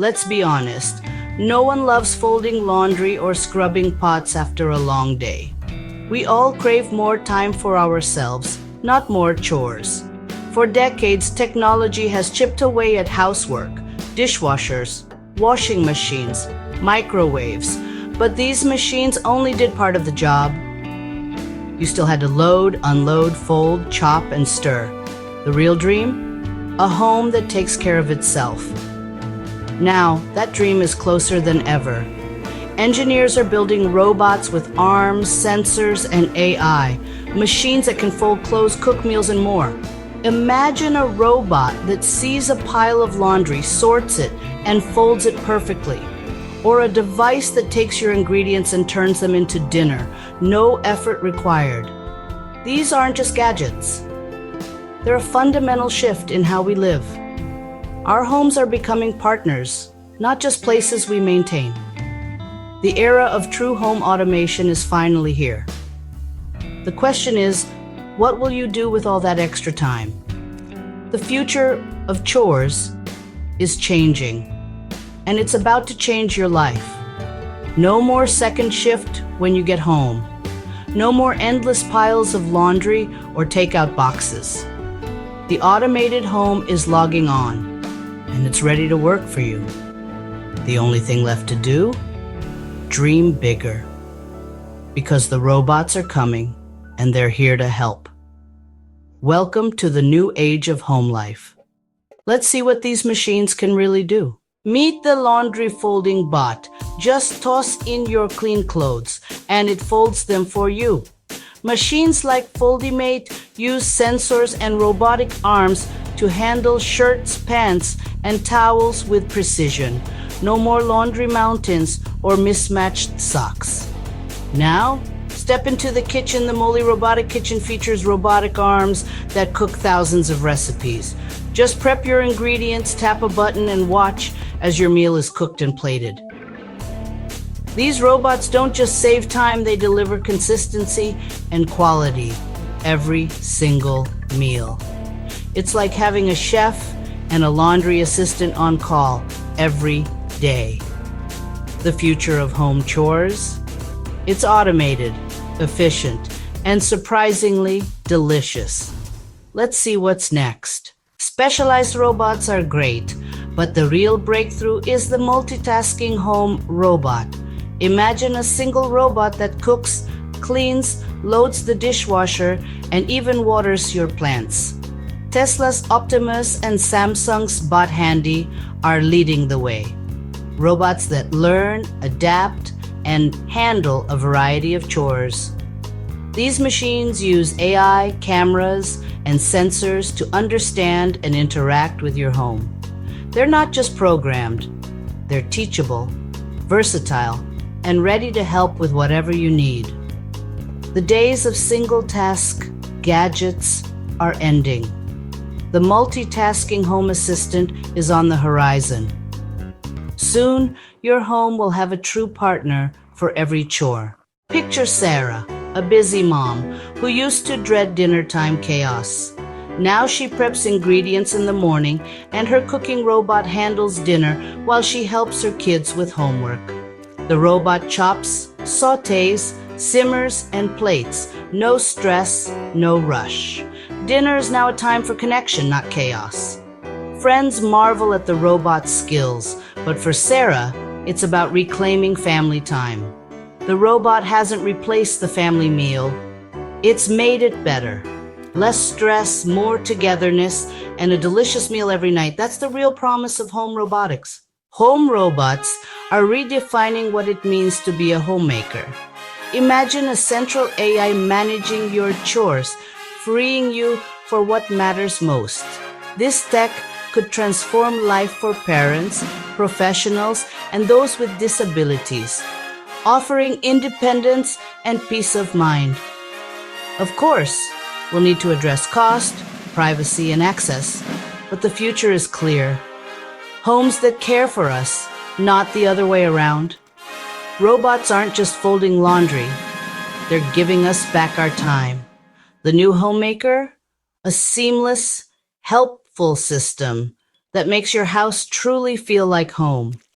Let's be honest, no one loves folding laundry or scrubbing pots after a long day. We all crave more time for ourselves, not more chores. For decades, technology has chipped away at housework, dishwashers, washing machines, microwaves. But these machines only did part of the job. You still had to load, unload, fold, chop, and stir. The real dream? A home that takes care of itself. Now, that dream is closer than ever. Engineers are building robots with arms, sensors, and AI, machines that can fold clothes, cook meals, and more. Imagine a robot that sees a pile of laundry, sorts it, and folds it perfectly. Or a device that takes your ingredients and turns them into dinner. No effort required. These aren't just gadgets. They're a fundamental shift in how we live. Our homes are becoming partners, not just places we maintain. The era of true home automation is finally here. The question is, what will you do with all that extra time? The future of chores is changing, and it's about to change your life. No more second shift when you get home. No more endless piles of laundry or takeout boxes. The automated home is logging on, and it's ready to work for you. The only thing left to do? Dream bigger. Because the robots are coming, and they're here to help. Welcome to the new age of home life. Let's see what these machines can really do. Meet the laundry folding bot. Just toss in your clean clothes, and it folds them for you. Machines like Foldimate use sensors and robotic arms to handle shirts, pants, and towels with precision. No more laundry mountains or mismatched socks. Now, step into the kitchen. The Molly Robotic Kitchen features robotic arms that cook thousands of recipes. Just prep your ingredients, tap a button, and watch as your meal is cooked and plated. These robots don't just save time, they deliver consistency and quality every single meal. It's like having a chef and a laundry assistant on call every day. The future of home chores? It's automated, efficient, and surprisingly delicious. Let's see what's next. Specialized robots are great, but the real breakthrough is the multitasking home robot. Imagine a single robot that cooks, cleans, loads the dishwasher, and even waters your plants. Tesla's Optimus and Samsung's Bot Handy are leading the way. Robots that learn, adapt, and handle a variety of chores. These machines use AI, cameras, and sensors to understand and interact with your home. They're not just programmed, they're teachable, versatile, and ready to help with whatever you need. The days of single-task gadgets are ending. The multitasking home assistant is on the horizon. Soon, your home will have a true partner for every chore. Picture Sarah, a busy mom who used to dread dinner time chaos. Now she preps ingredients in the morning, and her cooking robot handles dinner while she helps her kids with homework. The robot chops, sautés, simmers, and plates. No stress, no rush. Dinner is now a time for connection, not chaos. Friends marvel at the robot's skills, but for Sarah, it's about reclaiming family time. The robot hasn't replaced the family meal. It's made it better. Less stress, more togetherness, and a delicious meal every night. That's the real promise of home robotics. Home robots are redefining what it means to be a homemaker. Imagine a central AI managing your chores, freeing you for what matters most. This tech could transform life for parents, professionals, and those with disabilities, offering independence and peace of mind. Of course, we'll need to address cost, privacy, and access, but the future is clear. Homes that care for us, not the other way around. Robots aren't just folding laundry, they're giving us back our time. The new homemaker? A seamless, helpful system that makes your house truly feel like home.